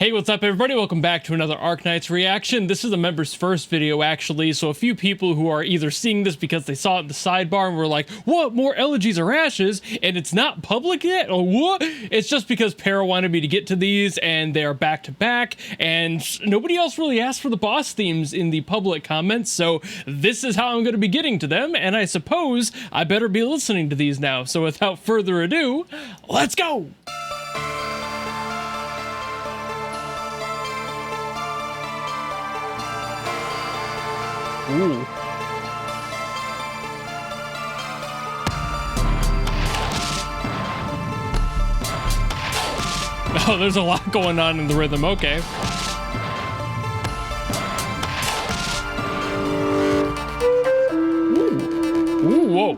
Hey, what's up everybody? Welcome back to another Arknights reaction. This is the members' first video actually, so a few people who are either seeing this because they saw it in the sidebar and were like, what, more Elegies or Ashes, and it's not public yet? Or what? It's just because Para wanted me to get to these and they are back to back, and nobody else really asked for the boss themes in the public comments, so this is how I'm going to be getting to them, and I suppose I better be listening to these now. So without further ado, let's go! Ooh. Oh, there's a lot going on in the rhythm. Okay. Ooh. Ooh, whoa.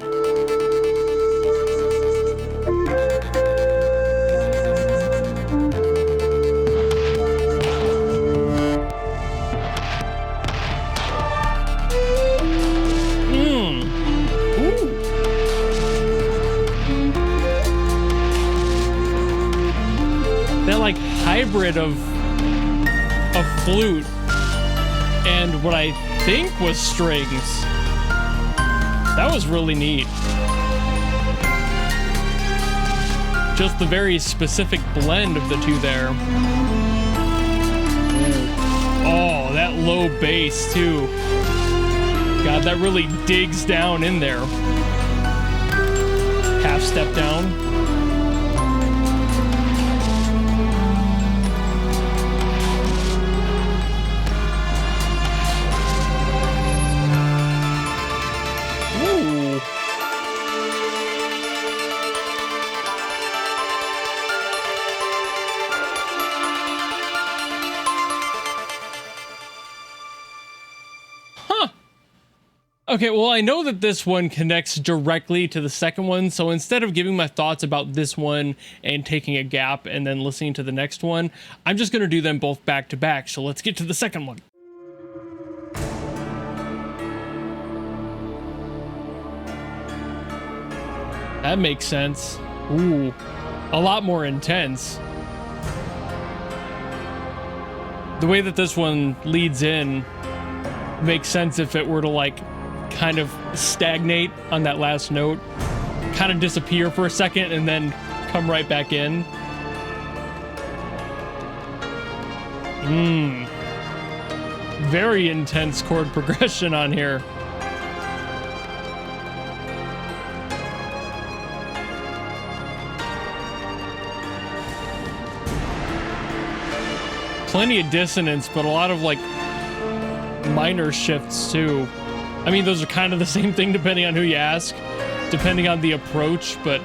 That like hybrid of flute and what I think was strings. That was really neat. Just the very specific blend of the two there. Oh, that low bass too. God, that really digs down in there. Half step down. Okay, well, I know that this one connects directly to the second one, so instead of giving my thoughts about this one and taking a gap and then listening to the next one, I'm just going to do them both back to back, so let's get to the second one. That makes sense. Ooh, a lot more intense. The way that this one leads in makes sense if it were to like kind of stagnate on that last note, kind of disappear for a second and then come right back in. Very intense chord progression on here. Plenty of dissonance, but a lot of like minor shifts too. I mean, those are kind of the same thing depending on who you ask, depending on the approach, but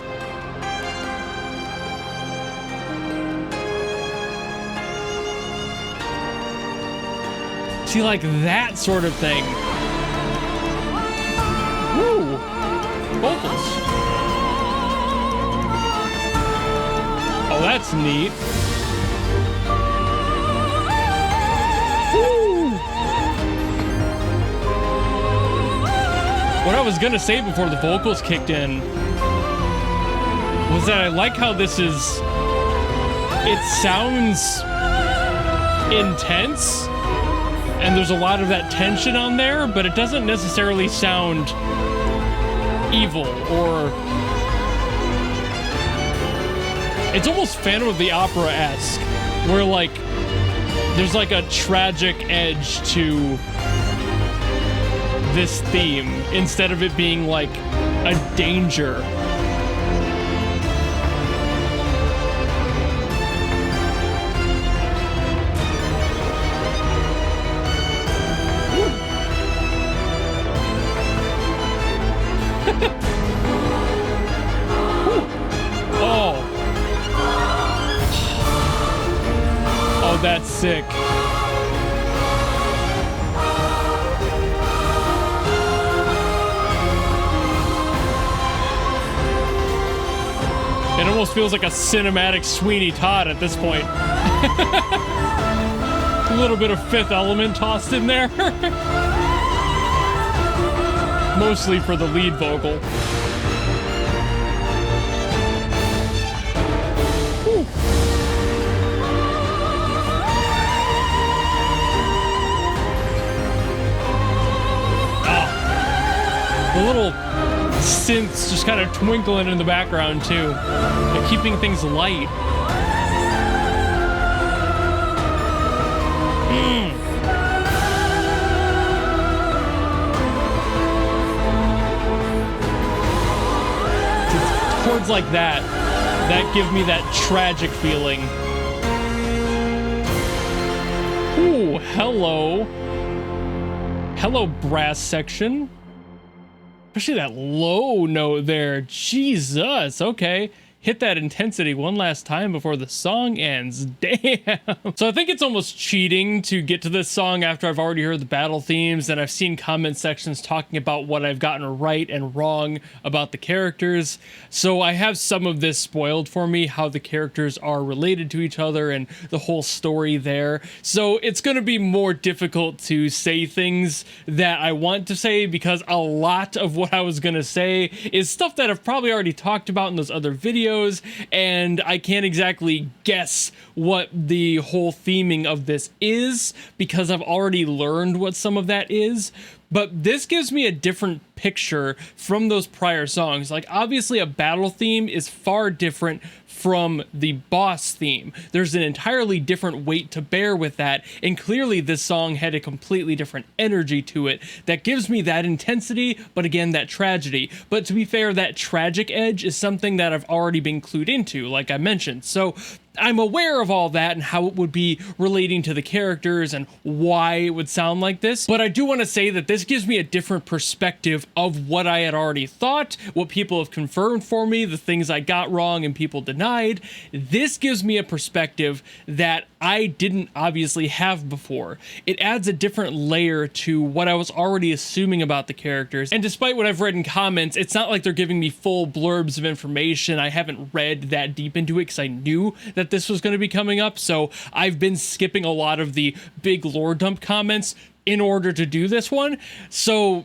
see, like that sort of thing. Woo! Vocals. Oh, that's neat. What I was gonna say before the vocals kicked in was that I like how this is, it sounds intense and there's a lot of that tension on there, but it doesn't necessarily sound evil, or it's almost Phantom of the Opera-esque, where like there's like a tragic edge to this theme instead of it being like a danger. Oh. Oh, that's sick. It almost feels like a cinematic Sweeney Todd at this point. A little bit of Fifth Element tossed in there. Mostly for the lead vocal. synths just kind of twinkling in the background too, like keeping things light. Chords like that give me that tragic feeling. Ooh, hello. Hello, brass section. Especially that low note there. Jesus, okay. Hit that intensity one last time before the song ends. Damn. So I think it's almost cheating to get to this song after I've already heard the battle themes and I've seen comment sections talking about what I've gotten right and wrong about the characters. So I have some of this spoiled for me, how the characters are related to each other and the whole story there. So it's going to be more difficult to say things that I want to say because a lot of what I was going to say is stuff that I've probably already talked about in those other videos, and I can't exactly guess what the whole theming of this is because I've already learned what some of that is. But this gives me a different picture from those prior songs. Like, obviously a battle theme is far different from the boss theme. There's an entirely different weight to bear with that, and clearly this song had a completely different energy to it that gives me that intensity, but again, that tragedy. But to be fair, that tragic edge is something that I've already been clued into, like I mentioned. So I'm aware of all that and how it would be relating to the characters and why it would sound like this. But I do want to say that this gives me a different perspective of what I had already thought, what people have confirmed for me, the things I got wrong and people denied. This gives me a perspective that I didn't obviously have before. It adds a different layer to what I was already assuming about the characters. And despite what I've read in comments, it's not like they're giving me full blurbs of information. I haven't read that deep into it because I knew that this was going to be coming up. So I've been skipping a lot of the big lore dump comments in order to do this one. So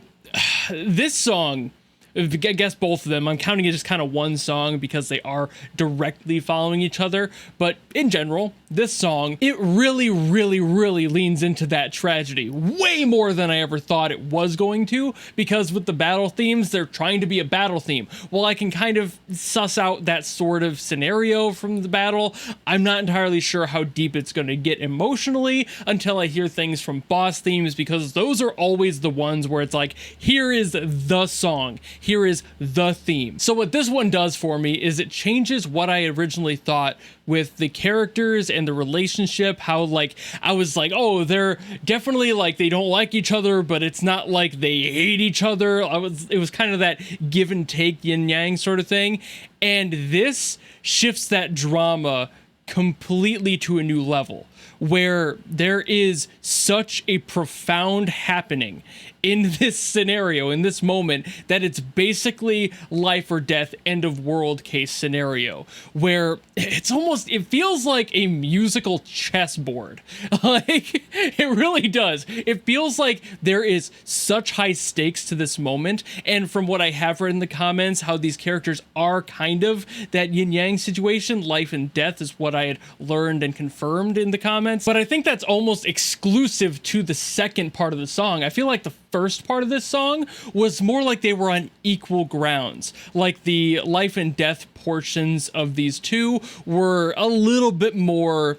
this song, I guess both of them, I'm counting it just kind of one song because they are directly following each other. But in general, this song, it really, really, really leans into that tragedy way more than I ever thought it was going to, because with the battle themes, they're trying to be a battle theme. Well, I can kind of suss out that sort of scenario from the battle. I'm not entirely sure how deep it's going to get emotionally until I hear things from boss themes, because those are always the ones where it's like, here is the song. Here is the theme. So what this one does for me is it changes what I originally thought with the characters and the relationship, how like I was like, oh, they're definitely like they don't like each other, but it's not like they hate each other. It was kind of that give and take yin yang sort of thing. And this shifts that drama completely to a new level, where there is such a profound happening in this scenario, in this moment, that it's basically life or death, end of world case scenario, where it feels like a musical chessboard. Like, it really does. It feels like there is such high stakes to this moment, and from what I have read in the comments, how these characters are kind of that yin-yang situation, life and death is what I had learned and confirmed in the comments. But I think that's almost exclusive to the second part of the song. I feel like the first part of this song was more like they were on equal grounds. Like the life and death portions of these two were a little bit more,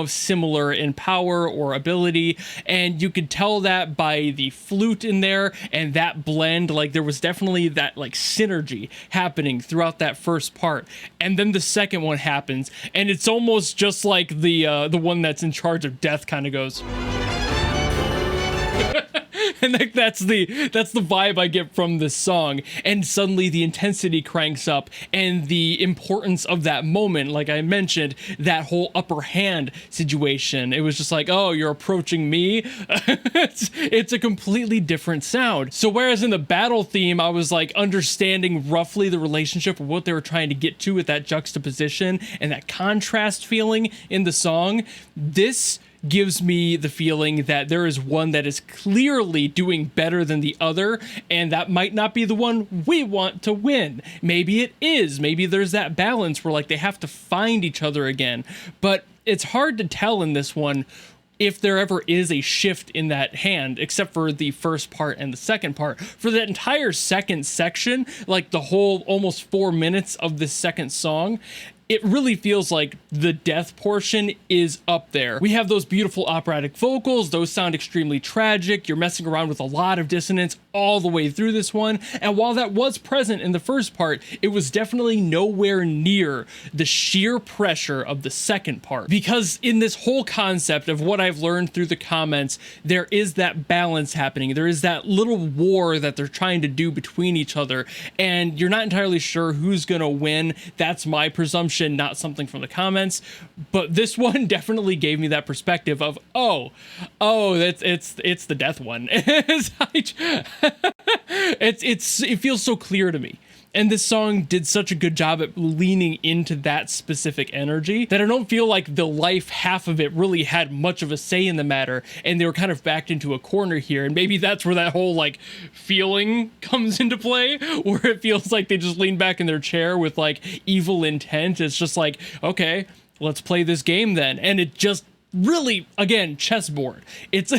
similar in power or ability. And you could tell that by the flute in there and that blend. Like there was definitely that like synergy happening throughout that first part. And then the second one happens and it's almost just like the one that's in charge of death kind of goes. And that's the vibe I get from this song. And suddenly the intensity cranks up and the importance of that moment, like I mentioned, that whole upper hand situation. It was just like, oh, you're approaching me. It's a completely different sound. So whereas in the battle theme, I was like understanding roughly the relationship of what they were trying to get to with that juxtaposition and that contrast feeling in the song, this gives me the feeling that there is one that is clearly doing better than the other, and that might not be the one we want to win. Maybe it is. Maybe there's that balance where like they have to find each other again. But it's hard to tell in this one if there ever is a shift in that hand, except for the first part and the second part. For that entire second section, like the whole almost 4 minutes of this second song, it really feels like the death portion is up there. We have those beautiful operatic vocals, those sound extremely tragic, you're messing around with a lot of dissonance all the way through this one, and while that was present in the first part, it was definitely nowhere near the sheer pressure of the second part. Because in this whole concept of what I've learned through the comments, there is that balance happening, there is that little war that they're trying to do between each other, and you're not entirely sure who's gonna win. That's my presumption, not something from the comments, but this one definitely gave me that perspective of it's the death one. It feels so clear to me. And this song did such a good job at leaning into that specific energy that I don't feel like the life half of it really had much of a say in the matter, and they were kind of backed into a corner here. And maybe that's where that whole like feeling comes into play, where it feels like they just lean back in their chair with like evil intent. It's just like, okay, let's play this game then. And it just really, again, chessboard. It's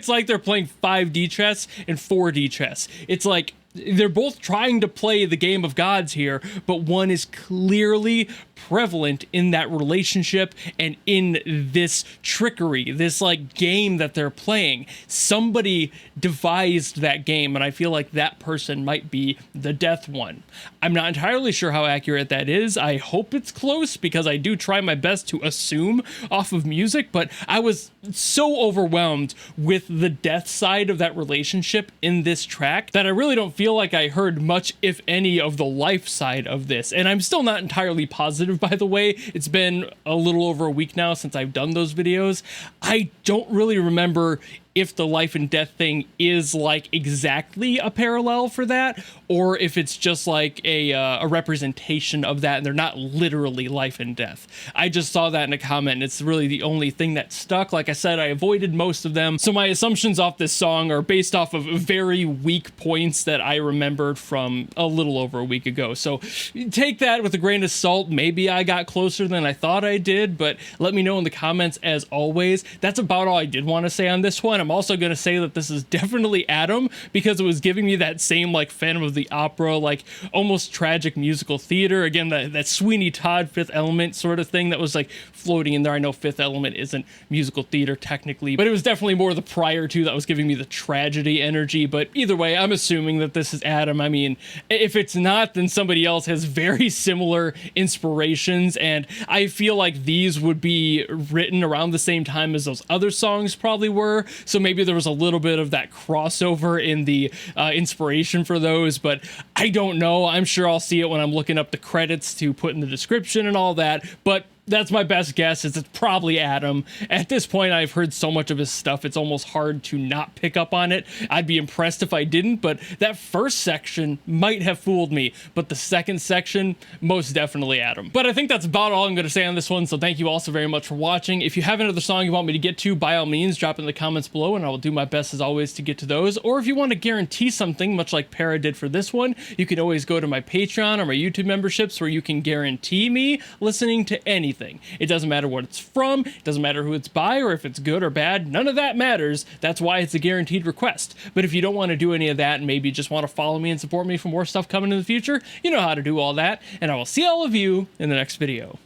like they're playing 5D chess and 4D chess. It's like they're both trying to play the game of gods here, but one is clearly prevalent in that relationship and in this trickery, this like game that they're playing. Somebody devised that game, and I feel like that person might be the death one. I'm not entirely sure how accurate that is. I hope it's close, because I do try my best to assume off of music, but I was so overwhelmed with the death side of that relationship in this track that I really don't feel like I heard much, if any, of the life side of this. And I'm still not entirely positive, by the way. It's been a little over a week now since I've done those videos. I don't really remember if the life and death thing is like exactly a parallel for that, or if it's just like a representation of that and they're not literally life and death. I just saw that in a comment, and it's really the only thing that stuck. Like I said, I avoided most of them, so my assumptions off this song are based off of very weak points that I remembered from a little over a week ago. So take that with a grain of salt. Maybe I got closer than I thought I did, but let me know in the comments as always. That's about all I did want to say on this one. I'm also going to say that this is definitely Adam, because it was giving me that same like Phantom of the Opera, like almost tragic musical theater. Again, that Sweeney Todd Fifth Element sort of thing that was like floating in there. I know Fifth Element isn't musical theater technically, but it was definitely more the prior to that was giving me the tragedy energy. But either way, I'm assuming that this is Adam. I mean, if it's not, then somebody else has very similar inspirations, and I feel like these would be written around the same time as those other songs probably were. So maybe there was a little bit of that crossover in the inspiration for those, but I don't know. I'm sure I'll see it when I'm looking up the credits to put in the description and all that, but that's my best guess, is it's probably Adam. At this point, I've heard so much of his stuff, it's almost hard to not pick up on it. I'd be impressed if I didn't, but that first section might have fooled me, but the second section, most definitely Adam. But I think that's about all I'm going to say on this one, so thank you all so very much for watching. If you have another song you want me to get to, by all means, drop in the comments below, and I will do my best as always to get to those. Or if you want to guarantee something, much like Para did for this one, you can always go to my Patreon or my YouTube memberships, where you can guarantee me listening to anything. It doesn't matter what it's from, it doesn't matter who it's by, or if it's good or bad, none of that matters. That's why it's a guaranteed request. But if you don't want to do any of that and maybe just want to follow me and support me for more stuff coming in the future, you know how to do all that, and I will see all of you in the next video.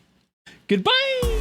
Goodbye!